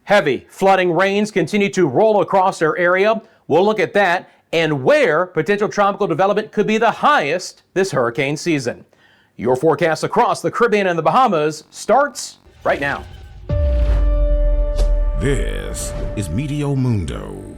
Heavy flooding rains continue to roll across our area. We'll look at that and where potential tropical development could be the highest this hurricane season. Your forecast across the Caribbean and the Bahamas starts right now. This is Meteo Mundo.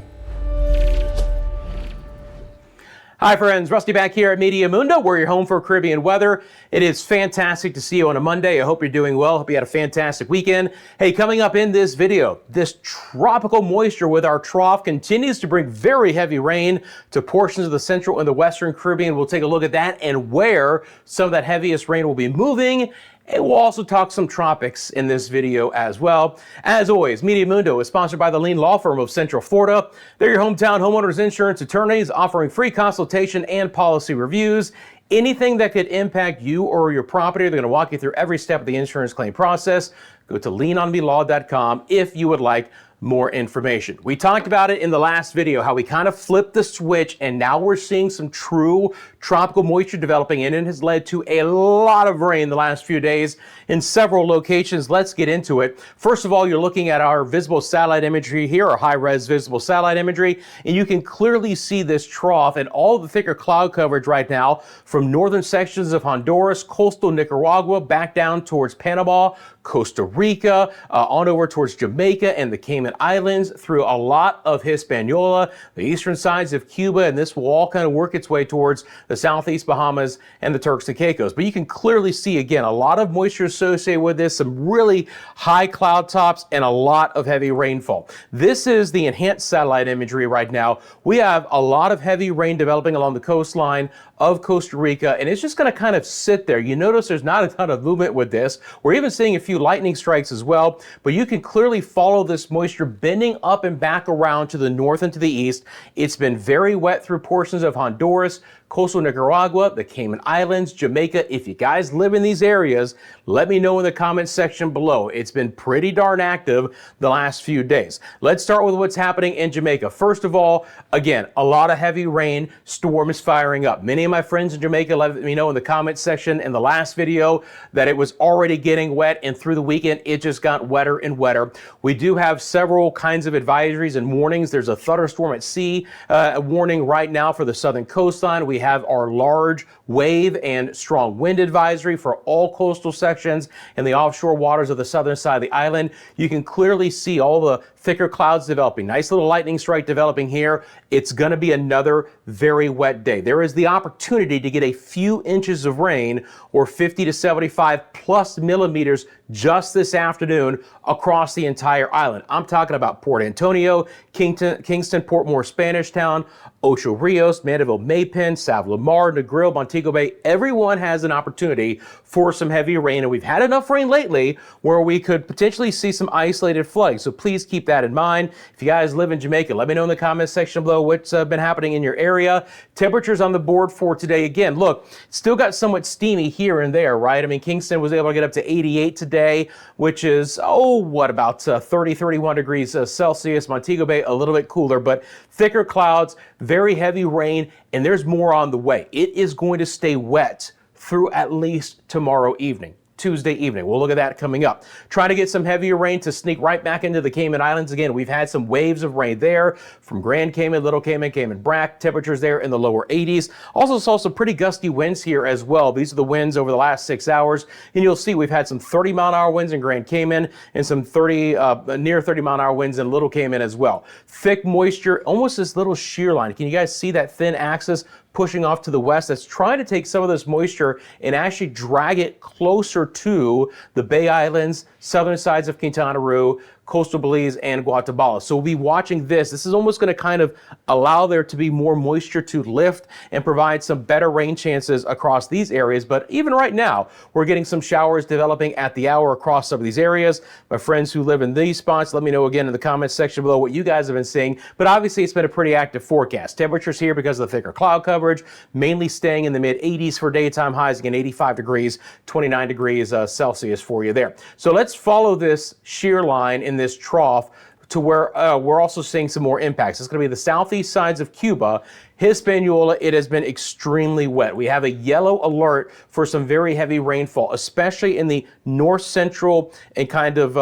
Hi friends, Rusty back here at Meteo Mundo. We're your home for Caribbean weather. It is fantastic to see you on a Monday. I hope you're doing well. Hope you had a fantastic weekend. Hey, coming up in this video, this tropical moisture with our trough continues to bring very heavy rain to portions of the central and the western Caribbean. We'll take a look at that and where some of that heaviest rain will be moving. And we'll also talk some tropics in this video as well. As always, Meteo Mundo is sponsored by the Lean Law Firm of Central Florida. They're your hometown homeowners insurance attorneys offering free consultation and policy reviews. Anything that could impact you or your property, they're going to walk you through every step of the insurance claim process. Go to leanonmelaw.com if you would like more information. We talked about it in the last video, how we kind of flipped the switch and now we're seeing some true tropical moisture developing, and it has led to a lot of rain the last few days in several locations. Let's get into it. First of all, you're looking at our visible satellite imagery here, our high-res visible satellite imagery, and you can clearly see this trough and all the thicker cloud coverage right now from northern sections of Honduras, coastal Nicaragua, back down towards Panama, Costa Rica, on over towards Jamaica and the Cayman Islands, through a lot of Hispaniola, the eastern sides of Cuba, and this will all kind of work its way towards the southeast Bahamas and the Turks and Caicos. But you can clearly see, again, a lot of moisture associated with this, some really high cloud tops, and a lot of heavy rainfall. This is the enhanced satellite imagery right now. We have a lot of heavy rain developing along the coastline of Costa Rica, and it's just going to kind of sit there. You notice there's not a ton of movement with this. We're even seeing a few lightning strikes as well, but you can clearly follow this moisture bending up and back around to the north and to the east. It's been very wet through portions of Honduras, coastal Nicaragua, the Cayman Islands, Jamaica. If you guys live in these areas, let me know in the comments section below. It's been pretty darn active the last few days. Let's start with what's happening in Jamaica. First of all, again, a lot of heavy rain, storm is firing up. Many of my friends in Jamaica let me know in the comments section in the last video that it was already getting wet, and through the weekend, it just got wetter and wetter. We do have several kinds of advisories and warnings. There's a thunderstorm at sea warning right now for the southern coastline. We have our large wave and strong wind advisory for all coastal sections and the offshore waters of the southern side of the island. You can clearly see all the thicker clouds developing. Nice little lightning strike developing here. It's going to be another very wet day. There is the opportunity to get a few inches of rain, or 50 to 75 plus millimeters just this afternoon across the entire island. I'm talking about Port Antonio, Kingston, Portmore, Spanish Town, Ocho Rios, Mandeville, Maypen, Sav Lamar, Negril, Montego Bay. Everyone has an opportunity for some heavy rain, and we've had enough rain lately where we could potentially see some isolated flooding. So please keep that in mind. If you guys live in Jamaica, let me know in the comments section below what's been happening in your area. Temperatures on the board for today. Again, look, still got somewhat steamy here and there, right? I mean, Kingston was able to get up to 88 today, which is, about 30, 31 degrees Celsius. Montego Bay, a little bit cooler, but thicker clouds, very heavy rain, and there's more on the way. It is going to stay wet through at least tomorrow evening. Tuesday evening. We'll look at that coming up. Trying to get some heavier rain to sneak right back into the Cayman Islands. Again, we've had some waves of rain there from Grand Cayman, Little Cayman, Cayman Brac. Temperatures there in the lower 80s. Also saw some pretty gusty winds here as well. These are the winds over the last 6 hours. And you'll see we've had some 30-mile-an-hour winds in Grand Cayman and some near 30-mile-an-hour winds in Little Cayman as well. Thick moisture, almost this little shear line. Can you guys see that thin axis pushing off to the west? That's trying to take some of this moisture and actually drag it closer to the Bay Islands, southern sides of Quintana Roo, coastal Belize, and Guatemala. So we'll be watching this. This is almost going to kind of allow there to be more moisture to lift and provide some better rain chances across these areas. But even right now, we're getting some showers developing at the hour across some of these areas. My friends who live in these spots, let me know again in the comments section below what you guys have been seeing. But obviously, it's been a pretty active forecast. Temperatures here because of the thicker cloud coverage, mainly staying in the mid 80s for daytime highs. Again, 85 degrees, 29 degrees Celsius for you there. So let's follow this shear line in this trough to where we're also seeing some more impacts. It's going to be the southeast sides of Cuba, Hispaniola, it has been extremely wet. We have a yellow alert for some very heavy rainfall, especially in the north central and kind of,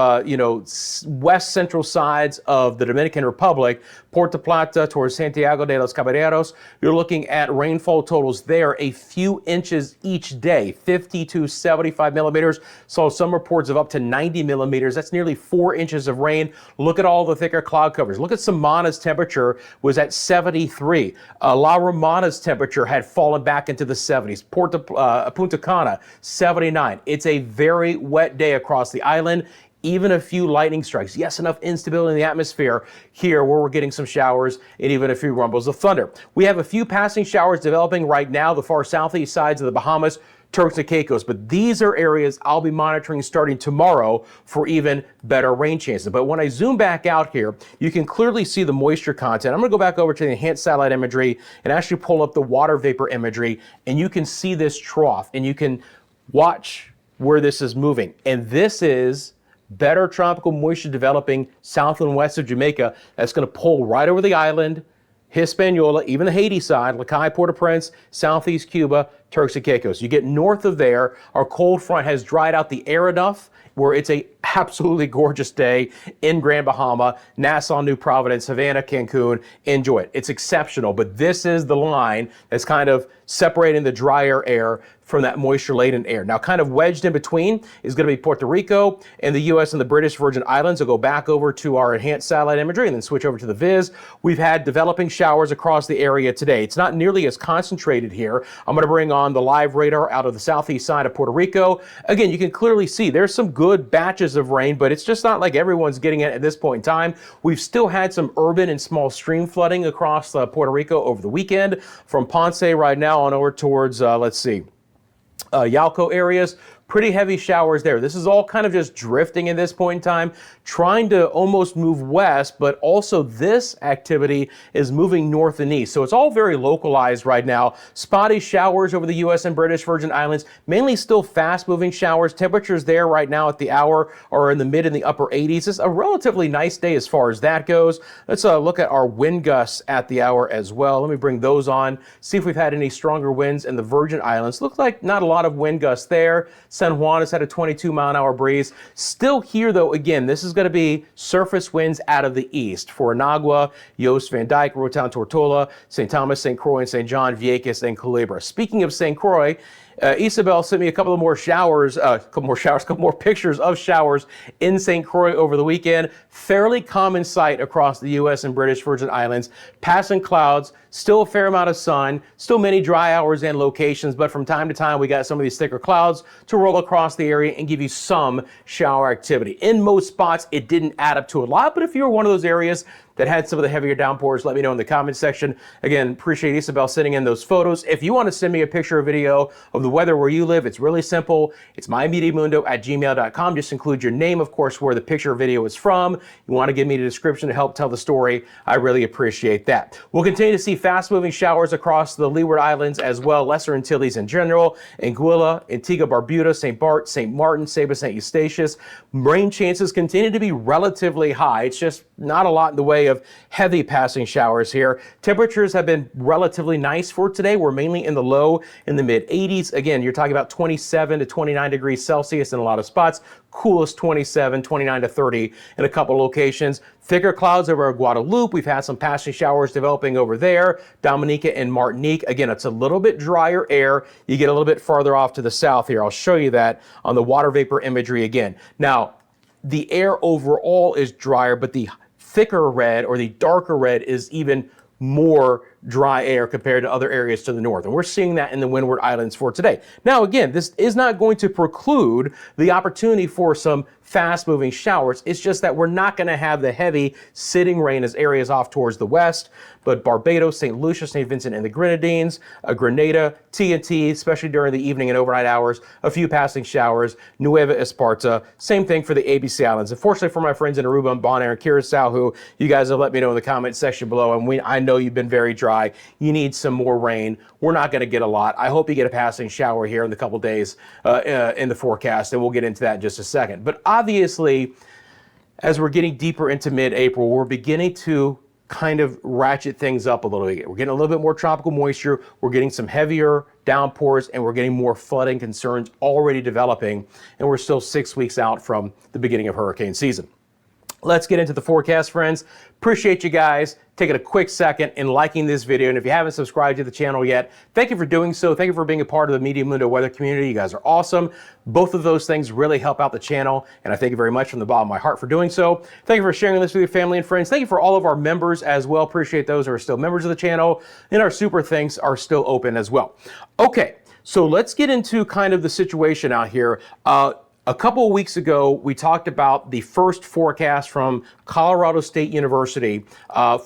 west central sides of the Dominican Republic, Puerto Plata towards Santiago de los Caballeros. You're looking at rainfall totals there a few inches each day, 50 to 75 millimeters. Saw some reports of up to 90 millimeters. That's nearly 4 inches of rain. Look at all the thicker cloud covers. Look at Samana's temperature was at 73. La Romana's temperature had fallen back into the 70s. Punta Cana, 79. It's a very wet day across the island. Even a few lightning strikes. Yes, enough instability in the atmosphere here where we're getting some showers and even a few rumbles of thunder. We have a few passing showers developing right now, the far southeast sides of the Bahamas, Turks and Caicos, but these are areas I'll be monitoring starting tomorrow for even better rain chances. But when I zoom back out here, you can clearly see the moisture content. I'm going to go back over to the enhanced satellite imagery and actually pull up the water vapor imagery, and you can see this trough, and you can watch where this is moving. And this is better tropical moisture developing south and west of Jamaica that's going to pull right over the island, Hispaniola, even the Haiti side, Lacaille, Port-au-Prince, southeast Cuba, Turks and Caicos. You get north of there, our cold front has dried out the air enough where it's a absolutely gorgeous day in Grand Bahama, Nassau, New Providence, Havana, Cancun. Enjoy it. It's exceptional, but this is the line that's kind of separating the drier air from that moisture-laden air. Now, kind of wedged in between is going to be Puerto Rico and the U.S. and the British Virgin Islands. I'll go back over to our enhanced satellite imagery and then switch over to the Viz. We've had developing showers across the area today. It's not nearly as concentrated here. I'm going to bring on the live radar out of the southeast side of Puerto Rico. Again, you can clearly see there's some good batches of rain, but it's just not like everyone's getting it at this point in time. We've still had some urban and small stream flooding across Puerto Rico over the weekend from Ponce right now on over towards, Yauco areas. Pretty heavy showers there. This is all kind of just drifting at this point in time, trying to almost move west, but also this activity is moving north and east. So it's all very localized right now. Spotty showers over the U.S. and British Virgin Islands, mainly still fast moving showers. Temperatures there right now at the hour are in the mid and the upper 80s. It's a relatively nice day as far as that goes. Let's look at our wind gusts at the hour as well. Let me bring those on, see if we've had any stronger winds in the Virgin Islands. Look like not a lot of wind gusts there. San Juan has had a 22-mile-an-hour breeze. Still here, though, again, this is going to be surface winds out of the east for Anagua, Yost, Van Dyke, Rotown, Tortola, St. Thomas, St. Croix, and St. John, Vieques, and Culebra. Speaking of St. Croix, Isabel sent me a couple more pictures of showers in St. Croix over the weekend. Fairly common sight across the U.S. and British Virgin Islands. Passing clouds, still a fair amount of sun, still many dry hours and locations, but from time to time we got some of these thicker clouds to roll across the area and give you some shower activity. In most spots, it didn't add up to a lot, but if you were one of those areas that had some of the heavier downpours, let me know in the comments section. Again, appreciate Isabel sending in those photos. If you want to send me a picture or video of the weather where you live, it's really simple. It's myMediaMundo@gmail.com. Just include your name, of course, where the picture or video is from. You want to give me the description to help tell the story. I really appreciate that. We'll continue to see fast-moving showers across the Leeward Islands as well, Lesser Antilles in general, Anguilla, Antigua, Barbuda, St. Bart, St. Martin, Saba, St. Eustatius. Rain chances continue to be relatively high. It's just not a lot in the way of heavy passing showers here. Temperatures have been relatively nice for today. We're mainly in the low in the mid 80s. Again, you're talking about 27 to 29 degrees Celsius in a lot of spots. Coolest 27, 29 to 30 in a couple locations. Thicker clouds over Guadeloupe. We've had some passing showers developing over there. Dominica and Martinique. Again, it's a little bit drier air. You get a little bit farther off to the south here. I'll show you that on the water vapor imagery again. Now, the air overall is drier, but the thicker red or the darker red is even more dry air compared to other areas to the north. And we're seeing that in the Windward Islands for today. Now, again, this is not going to preclude the opportunity for some fast-moving showers. It's just that we're not going to have the heavy sitting rain as areas off towards the west, but Barbados, St. Lucia, St. Vincent and the Grenadines, Grenada, TNT, especially during the evening and overnight hours, a few passing showers, Nueva Esparta, same thing for the ABC Islands. Unfortunately for my friends in Aruba and Bonaire and Curacao, who you guys have let me know in the comment section below, and I know you've been very dry, you need some more rain. We're not going to get a lot. I hope you get a passing shower here in the couple days in the forecast, and we'll get into that in just a second. But obviously, as we're getting deeper into mid-April, we're beginning to kind of ratchet things up a little bit. We're getting a little bit more tropical moisture, we're getting some heavier downpours, and we're getting more flooding concerns already developing, and we're still 6 weeks out from the beginning of hurricane season. Let's get into the forecast, friends. Appreciate you guys taking a quick second and liking this video. And if you haven't subscribed to the channel yet, thank you for doing so. Thank you for being a part of the Meteo Mundo weather community. You guys are awesome. Both of those things really help out the channel, and I thank you very much from the bottom of my heart for doing so. Thank you for sharing this with your family and friends. Thank you for all of our members as well. Appreciate those who are still members of the channel, and our super thanks are still open as well. Okay, so let's get into kind of the situation out here. A couple of weeks ago, we talked about the first forecast from Colorado State University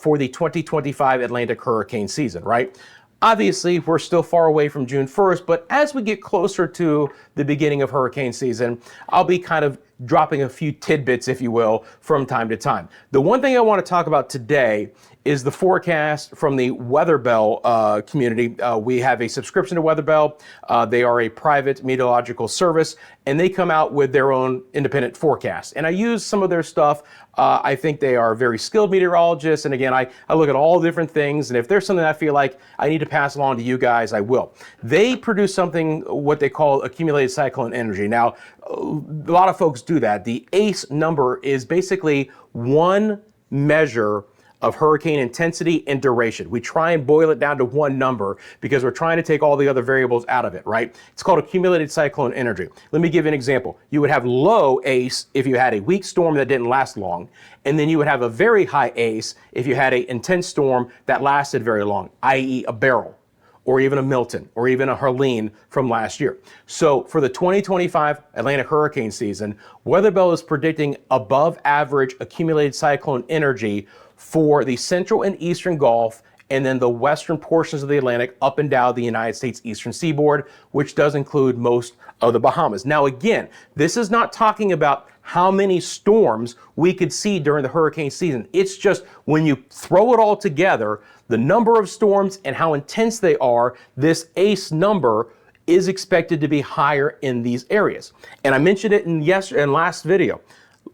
for the 2025 Atlantic hurricane season, right? Obviously, we're still far away from June 1st, but as we get closer to the beginning of hurricane season, I'll be kind of dropping a few tidbits, if you will, from time to time. The one thing I want to talk about today is the forecast from the WeatherBell community. We have a subscription to WeatherBell. They are a private meteorological service, and they come out with their own independent forecast. And I use some of their stuff. I think they are very skilled meteorologists. And again, I look at all different things. And if there's something I feel like I need to pass along to you guys, I will. They produce something, what they call accumulated cyclone energy. Now, a lot of folks do that. The ACE number is basically one measure of hurricane intensity and duration. We try and boil it down to one number because we're trying to take all the other variables out of it, right? It's called accumulated cyclone energy. Let me give you an example. You would have low ACE if you had a weak storm that didn't last long, and then you would have a very high ACE if you had an intense storm that lasted very long, i.e. a Beryl, or even a Milton, or even a Helene from last year. So for the 2025 Atlantic hurricane season, WeatherBell is predicting above average accumulated cyclone energy for the central and eastern Gulf, and then the western portions of the Atlantic up and down the United States eastern seaboard, which does include most of the Bahamas. Now again, this is not talking about how many storms we could see during the hurricane season. It's just when you throw it all together, the number of storms and how intense they are, this ACE number is expected to be higher in these areas. And I mentioned it in last video.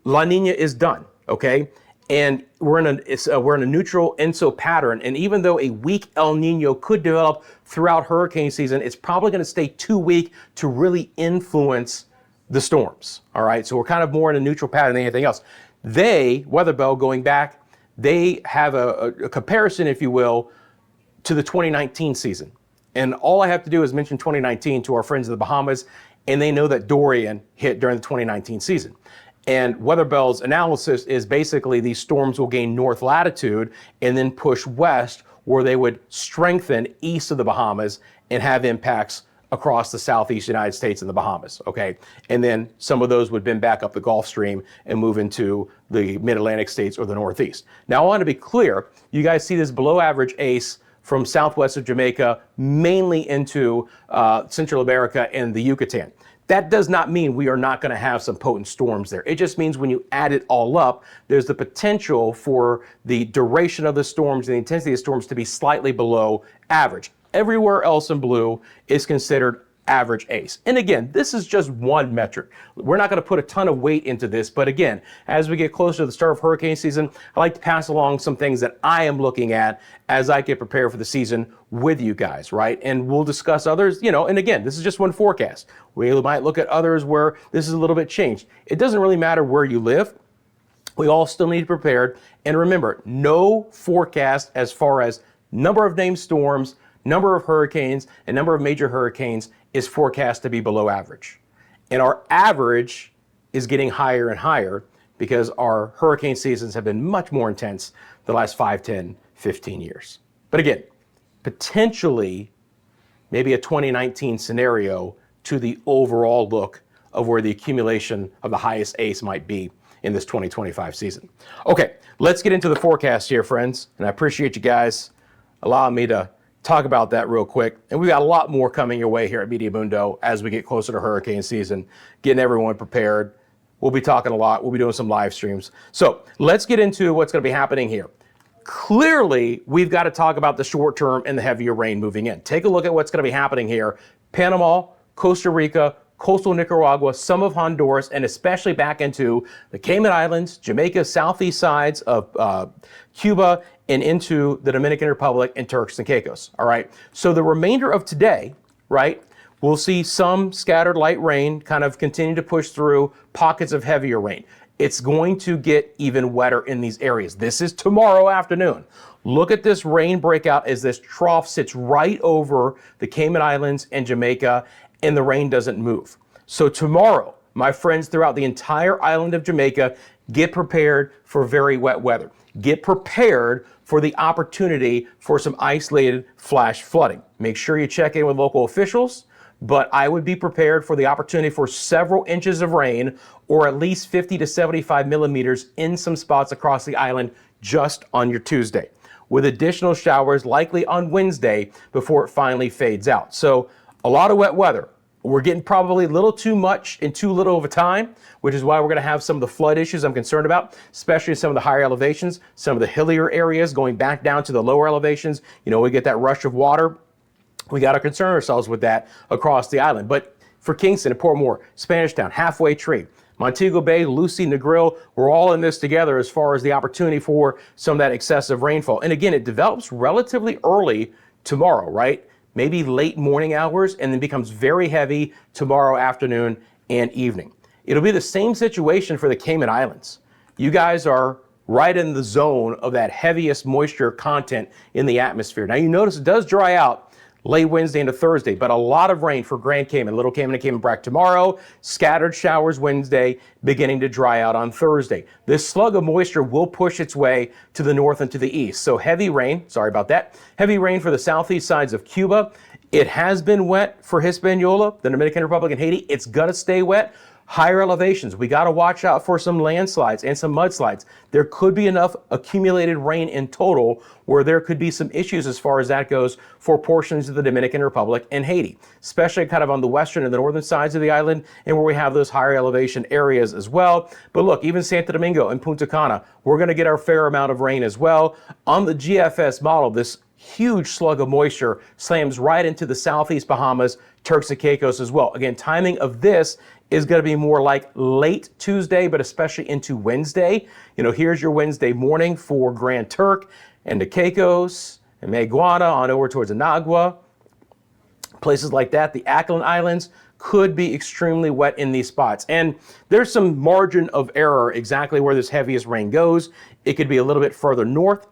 La Nina is done, okay? And we're in a neutral ENSO pattern. And even though a weak El Nino could develop throughout hurricane season, it's probably going to stay too weak to really influence the storms. All right. So we're kind of more in a neutral pattern than anything else. WeatherBell, going back, they have a comparison, if you will, to the 2019 season. And all I have to do is mention 2019 to our friends in the Bahamas, and they know that Dorian hit during the 2019 season. And WeatherBell's analysis is basically these storms will gain north latitude and then push west, where they would strengthen east of the Bahamas and have impacts across the southeast United States and the Bahamas, okay? And then some of those would bend back up the Gulf Stream and move into the mid-Atlantic states or the Northeast. Now, I want to be clear, you guys see this below average ACE from southwest of Jamaica, mainly into Central America and the Yucatan. That does not mean we are not going to have some potent storms there. It just means when you add it all up, there's the potential for the duration of the storms and the intensity of the storms to be slightly below average. Everywhere else in blue is considered average ACE. And again, this is just one metric. We're not going to put a ton of weight into this, but again, as we get closer to the start of hurricane season, I like to pass along some things that I am looking at as I get prepared for the season with you guys, right? And we'll discuss others, you know, and again, this is just one forecast. We might look at others where this is a little bit changed. It doesn't really matter where you live. We all still need to be prepared. And remember, no forecast as far as number of named storms, number of hurricanes, and number of major hurricanes is forecast to be below average. And our average is getting higher and higher because our hurricane seasons have been much more intense the last 5, 10, 15 years. But again, potentially maybe a 2019 scenario to the overall look of where the accumulation of the highest ACE might be in this 2025 season. Okay, let's get into the forecast here, friends. And I appreciate you guys allowing me to talk about that real quick. And we've got a lot more coming your way here at Meteo Mundo as we get closer to hurricane season, getting everyone prepared. We'll be talking a lot. We'll be doing some live streams. So let's get into what's going to be happening here. Clearly, we've got to talk about the short term and the heavier rain moving in. Take a look at what's going to be happening here. Panama, Costa Rica, coastal Nicaragua, some of Honduras, and especially back into the Cayman Islands, Jamaica, southeast sides of Cuba, and into the Dominican Republic and Turks and Caicos. All right. So the remainder of today, right, we'll see some scattered light rain kind of continue to push through pockets of heavier rain. It's going to get even wetter in these areas. This is tomorrow afternoon. Look at this rain breakout as this trough sits right over the Cayman Islands and Jamaica, and the rain doesn't move. So tomorrow, my friends throughout the entire island of Jamaica, get prepared for very wet weather. Get prepared for the opportunity for some isolated flash flooding. Make sure you check in with local officials, but I would be prepared for the opportunity for several inches of rain, or at least 50 to 75 millimeters in some spots across the island just on your Tuesday, with additional showers likely on Wednesday before it finally fades out. So a lot of wet weather. We're getting probably a little too much in too little of a time, which is why we're going to have some of the flood issues I'm concerned about, especially in some of the higher elevations, some of the hillier areas going back down to the lower elevations. You know, we get that rush of water. We got to concern ourselves with that across the island. But for Kingston and Portmore, Spanish Town, Halfway Tree, Montego Bay, Lucy, Negril, we're all in this together as far as the opportunity for some of that excessive rainfall. And again, it develops relatively early tomorrow, right? Maybe late morning hours, and then becomes very heavy tomorrow afternoon and evening. It'll be the same situation for the Cayman Islands. You guys are right in the zone of that heaviest moisture content in the atmosphere. Now you notice it does dry out late Wednesday into Thursday, but a lot of rain for Grand Cayman, Little Cayman and Cayman Brac tomorrow, scattered showers Wednesday, beginning to dry out on Thursday. This slug of moisture will push its way to the north and to the east. So heavy rain, sorry about that, heavy rain for the southeast sides of Cuba. It has been wet for Hispaniola, the Dominican Republic, and Haiti. It's gonna stay wet. Higher elevations, we got to watch out for some landslides and some mudslides. There could be enough accumulated rain in total where there could be some issues as far as that goes for portions of the Dominican Republic and Haiti, especially kind of on the western and the northern sides of the island and where we have those higher elevation areas as well. But look, even Santo Domingo and Punta Cana, we're going to get our fair amount of rain as well. On the GFS model, this huge slug of moisture slams right into the southeast Bahamas, Turks and Caicos as well. Again, timing of this is going to be more like late Tuesday, but especially into Wednesday. You know, here's your Wednesday morning for Grand Turk and the Caicos and Maguana on over towards Anagua. Places like that, the Ackland Islands could be extremely wet in these spots. And there's some margin of error exactly where this heaviest rain goes. It could be a little bit further north,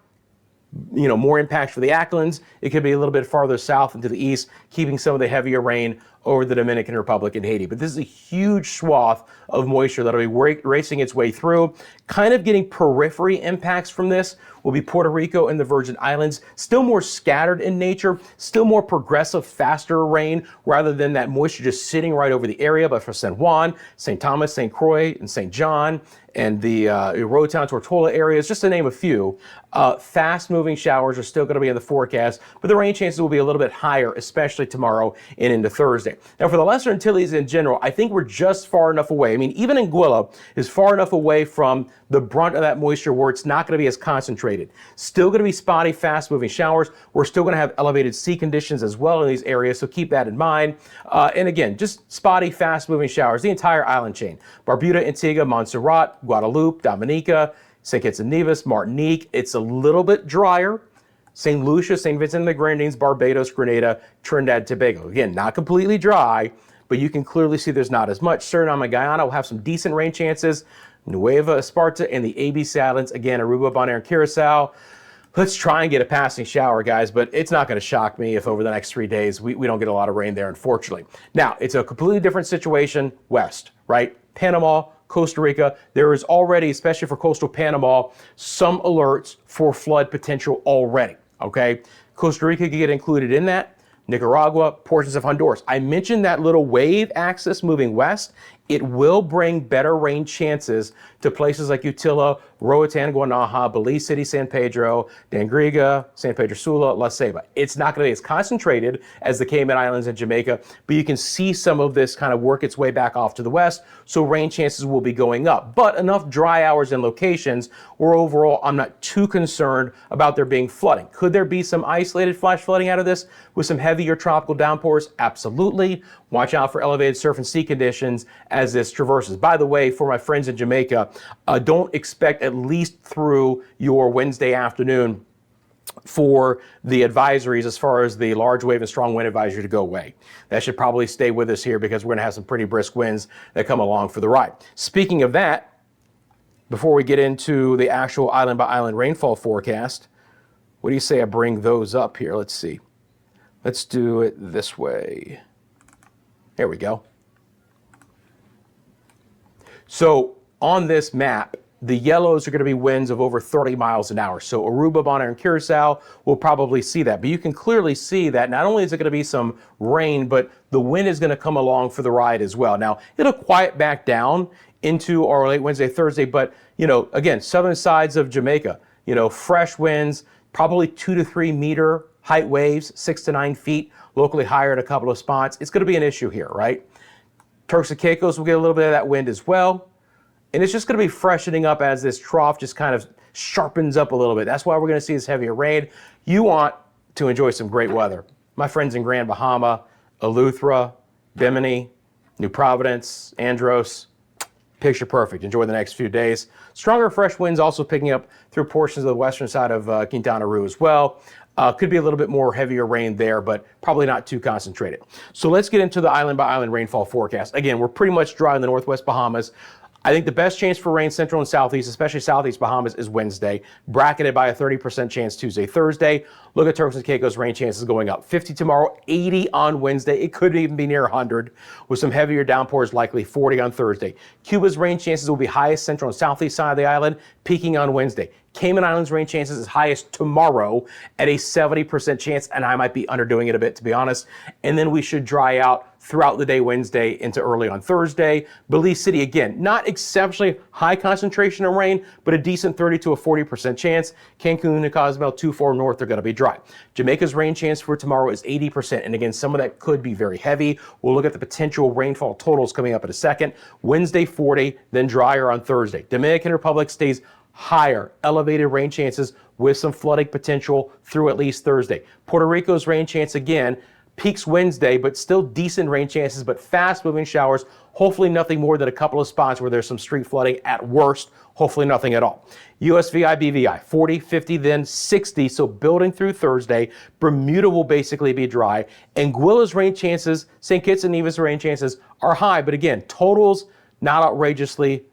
you know, more impacts for the Acklands. It could be a little bit farther south into the east, keeping some of the heavier rain over the Dominican Republic and Haiti. But this is a huge swath of moisture that'll be racing its way through. Kind of getting periphery impacts from this will be Puerto Rico and the Virgin Islands. Still more scattered in nature, still more progressive, faster rain rather than that moisture just sitting right over the area. But for San Juan, St. Thomas, St. Croix, and St. John, and the Roatan, Tortola areas, just to name a few, fast-moving showers are still going to be in the forecast, but the rain chances will be a little bit higher, especially tomorrow and into Thursday. Now, for the Lesser Antilles in general, I think we're just far enough away. I mean, even Anguilla is far enough away from the brunt of that moisture where it's not going to be as concentrated. Still going to be spotty, fast-moving showers. We're still going to have elevated sea conditions as well in these areas, so keep that in mind. And again, just spotty, fast-moving showers, the entire island chain. Barbuda, Antigua, Montserrat, Guadeloupe, Dominica, St. Kitts and Nevis, Martinique. It's a little bit drier. St. Lucia, St. Vincent and the Grenadines, Barbados, Grenada, Trinidad, Tobago. Again, not completely dry, but you can clearly see there's not as much. Suriname and Guyana will have some decent rain chances. Nueva Esparta and the ABC Islands, again, Aruba, Bonaire, and Curacao. Let's try and get a passing shower, guys, but it's not going to shock me if over the next 3 days we don't get a lot of rain there, unfortunately. Now, it's a completely different situation west, right? Panama, Costa Rica, there is already, especially for coastal Panama, some alerts for flood potential already, okay? Costa Rica could get included in that. Nicaragua, portions of Honduras. I mentioned that little wave axis moving west. It will bring better rain chances to places like Utila, Roatan, Guanaja, Belize City, San Pedro, Dangriga, San Pedro Sula, La Ceiba. It's not going to be as concentrated as the Cayman Islands and Jamaica, but you can see some of this kind of work its way back off to the west, so rain chances will be going up. But enough dry hours and locations where overall I'm not too concerned about there being flooding. Could there be some isolated flash flooding out of this with some heavier tropical downpours? Absolutely. Watch out for elevated surf and sea conditions as this traverses. By the way, for my friends in Jamaica, don't expect at least through your Wednesday afternoon for the advisories as far as the large wave and strong wind advisory to go away. That should probably stay with us here because we're going to have some pretty brisk winds that come along for the ride. Speaking of that, before we get into the actual island by island rainfall forecast, what do you say I bring those up here? Let's see. Let's do it this way. There we go. So on this map, the yellows are going to be winds of over 30 miles an hour. So Aruba, Bonaire, and Curacao will probably see that. But you can clearly see that not only is it going to be some rain, but the wind is going to come along for the ride as well. Now, it'll quiet back down into our late Wednesday, Thursday. But, again, southern sides of Jamaica, fresh winds, probably 2 to 3 meter height waves, 6 to 9 feet, locally higher at a couple of spots. It's going to be an issue here, right? Turks and Caicos will get a little bit of that wind as well. And it's just going to be freshening up as this trough just kind of sharpens up a little bit. That's why we're going to see this heavier rain. You want to enjoy some great weather. My friends in Grand Bahama, Eleuthera, Bimini, New Providence, Andros, picture perfect. Enjoy the next few days. Stronger fresh winds also picking up through portions of the western side of Quintana Roo as well. Could be a little bit more heavier rain there, but probably not too concentrated. So let's get into the island by island rainfall forecast. Again, we're pretty much dry in the northwest Bahamas. I think the best chance for rain central and southeast, especially southeast Bahamas, is Wednesday, bracketed by a 30% chance Tuesday, Thursday. Look at Turks and Caicos rain chances going up. 50 tomorrow, 80 on Wednesday. It could even be near 100 with some heavier downpours, likely 40 on Thursday. Cuba's rain chances will be highest central and southeast side of the island, peaking on Wednesday. Cayman Islands rain chances is highest tomorrow at a 70% chance, and I might be underdoing it a bit, to be honest. And then we should dry out throughout the day Wednesday into early on Thursday. Belize City, again, not exceptionally high concentration of rain, but a decent 30 to a 40% chance. Cancun and Cozumel, 2-4 north, are going to be dry. Jamaica's rain chance for tomorrow is 80%. And again, some of that could be very heavy. We'll look at the potential rainfall totals coming up in a second. Wednesday, 40, then drier on Thursday. Dominican Republic stays higher, elevated rain chances with some flooding potential through at least Thursday. Puerto Rico's rain chance, again, peaks Wednesday, but still decent rain chances, but fast moving showers. Hopefully nothing more than a couple of spots where there's some street flooding at worst. Hopefully nothing at all. USVI, BVI, 40, 50, then 60. So building through Thursday. Bermuda will basically be dry. Anguilla's rain chances, St. Kitts and Nevis rain chances are high, but again, totals not outrageously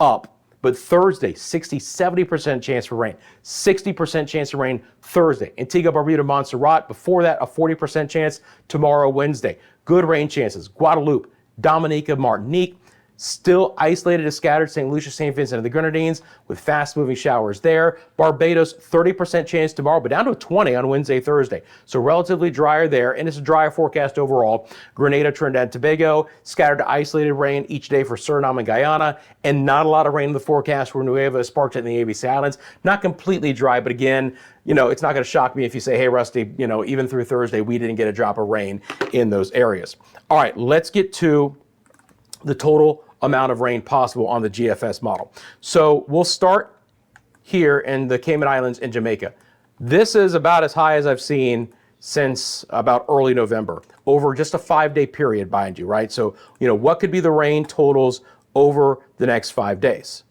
up. But Thursday, 60, 70% chance for rain. 60% chance of rain Thursday. Antigua, Barbuda, Montserrat. Before that, a 40% chance tomorrow, Wednesday. Good rain chances. Guadeloupe, Dominica, Martinique. Still isolated to scattered St. Lucia, St. Vincent and the Grenadines with fast moving showers there. Barbados, 30% chance tomorrow, but down to a 20 on Wednesday, Thursday. So relatively drier there, and it's a drier forecast overall. Grenada, Trinidad and Tobago, scattered to isolated rain each day for Suriname and Guyana, and not a lot of rain in the forecast for Nueva Esparta and the ABC Islands. Not completely dry, but again, it's not going to shock me if you say, hey, Rusty, even through Thursday, we didn't get a drop of rain in those areas. All right, let's get to the total amount of rain possible on the GFS model. So we'll start here in the Cayman Islands and Jamaica. This is about as high as I've seen since about early November, over just a 5-day period, mind you, right? So, what could be the rain totals over the next 5 days?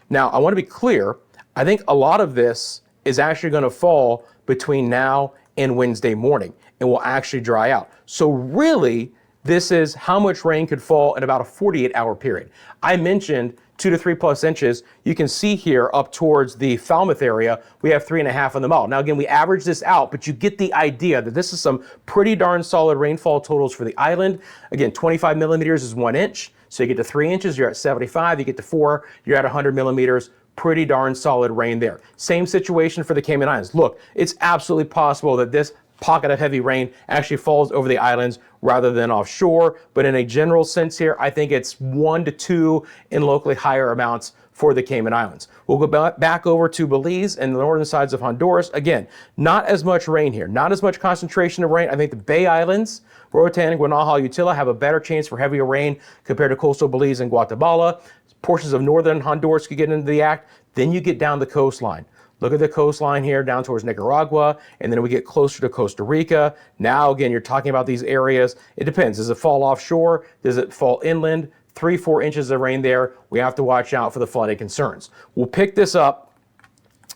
Now, I want to be clear. I think a lot of this is actually going to fall between now and Wednesday morning and will actually dry out. So really, this is how much rain could fall in about a 48-hour period. I mentioned 2 to 3+ inches. You can see here up towards the Falmouth area, we have 3.5 on the model. Now again, we average this out, but you get the idea that this is some pretty darn solid rainfall totals for the island. Again, 25 millimeters is 1 inch. So you get to 3 inches, you're at 75. You get to 4, you're at 100 millimeters. Pretty darn solid rain there. Same situation for the Cayman Islands. Look, it's absolutely possible that this pocket of heavy rain actually falls over the islands rather than offshore. But in a general sense here, I think it's 1 to 2 in locally higher amounts for the Cayman Islands. We'll go back over to Belize and the northern sides of Honduras. Again, not as much rain here, not as much concentration of rain. I think the Bay Islands, Roatan, Guanaja, Utila have a better chance for heavier rain compared to coastal Belize and Guatemala. Portions of northern Honduras could get into the act. Then you get down the coastline. Look at the coastline here down towards Nicaragua, and then we get closer to Costa Rica. Now, again, you're talking about these areas. It depends. Does it fall offshore? Does it fall inland? 3-4 inches of rain there. We have to watch out for the flooding concerns. We'll pick this up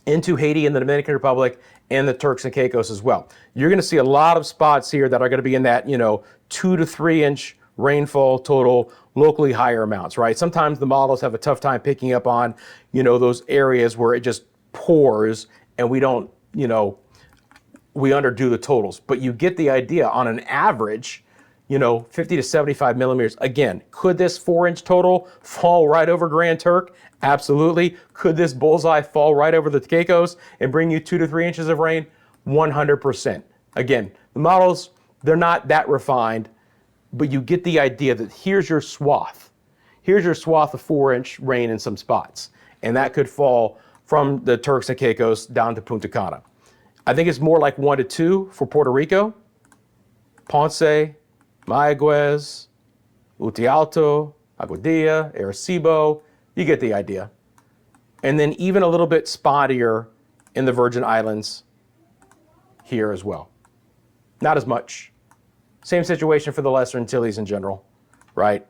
into Haiti and the Dominican Republic and the Turks and Caicos as well. You're going to see a lot of spots here that are going to be in that, 2 to 3 inch rainfall total, locally higher amounts, right? Sometimes the models have a tough time picking up on, those areas where it just pours and we don't, we underdo the totals. But you get the idea. On an average, 50 to 75 millimeters. Again, could this 4-inch total fall right over Grand Turk? Absolutely. Could this bullseye fall right over the Caicos and bring you 2 to 3 inches of rain? 100%. Again, the models, they're not that refined, but you get the idea that here's your swath. Here's your swath of 4-inch rain in some spots. And that could fall from the Turks and Caicos down to Punta Cana. I think it's more like 1 to 2 for Puerto Rico, Ponce, Mayagüez, Utialto, Aguadilla, Arecibo. You get the idea. And then even a little bit spottier in the Virgin Islands here as well. Not as much. Same situation for the Lesser Antilles in general, right?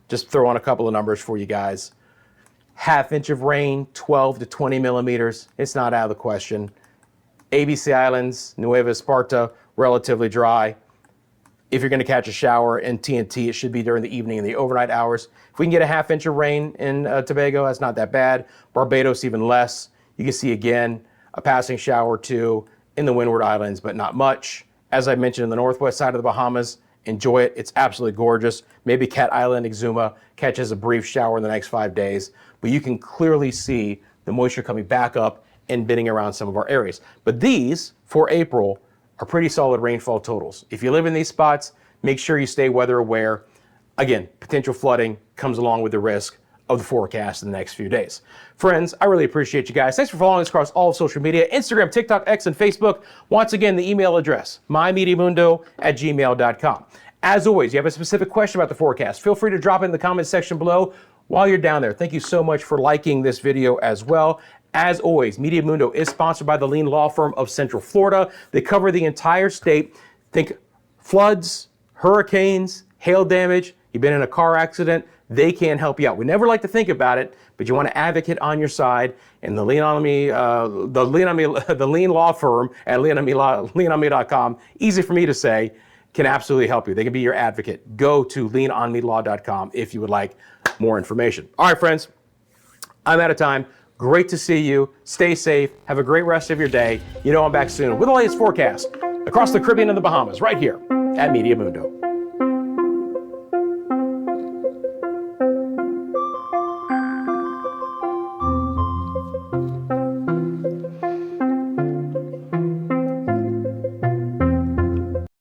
Just throw on a couple of numbers for you guys. 1/2 inch of rain, 12 to 20 millimeters. It's not out of the question. ABC Islands, Nueva Esparta, relatively dry. If you're going to catch a shower in TNT, it should be during the evening and the overnight hours. If we can get a 1/2 inch of rain in Tobago, that's not that bad. Barbados, even less. You can see again a passing shower or two in the Windward Islands, but not much. As I mentioned, in the northwest side of the Bahamas, enjoy it. It's absolutely gorgeous. Maybe Cat Island, Exuma catches a brief shower in the next 5 days, but you can clearly see the moisture coming back up and bidding around some of our areas. But these, for April, are pretty solid rainfall totals. If you live in these spots, make sure you stay weather aware. Again, potential flooding comes along with the risk of the forecast in the next few days. Friends, I really appreciate you guys. Thanks for following us across all of social media, Instagram, TikTok, X, and Facebook. Once again, the email address, mymediamundo@gmail.com. As always, you have a specific question about the forecast, feel free to drop it in the comments section below while you're down there. Thank you so much for liking this video as well. As always, Meteo Mundo is sponsored by the Lean Law Firm of Central Florida. They cover the entire state. Think floods, hurricanes, hail damage. You've been in a car accident. They can help you out. We never like to think about it, but you want to advocate on your side. And the Lean Law Firm at leanonme.com, easy for me to say, can absolutely help you. They can be your advocate. Go to leanonmelaw.com if you would like more information. All right, friends, I'm out of time. Great to see you. Stay safe. Have a great rest of your day. I'm back soon with the latest forecast across the Caribbean and the Bahamas right here at Meteo Mundo.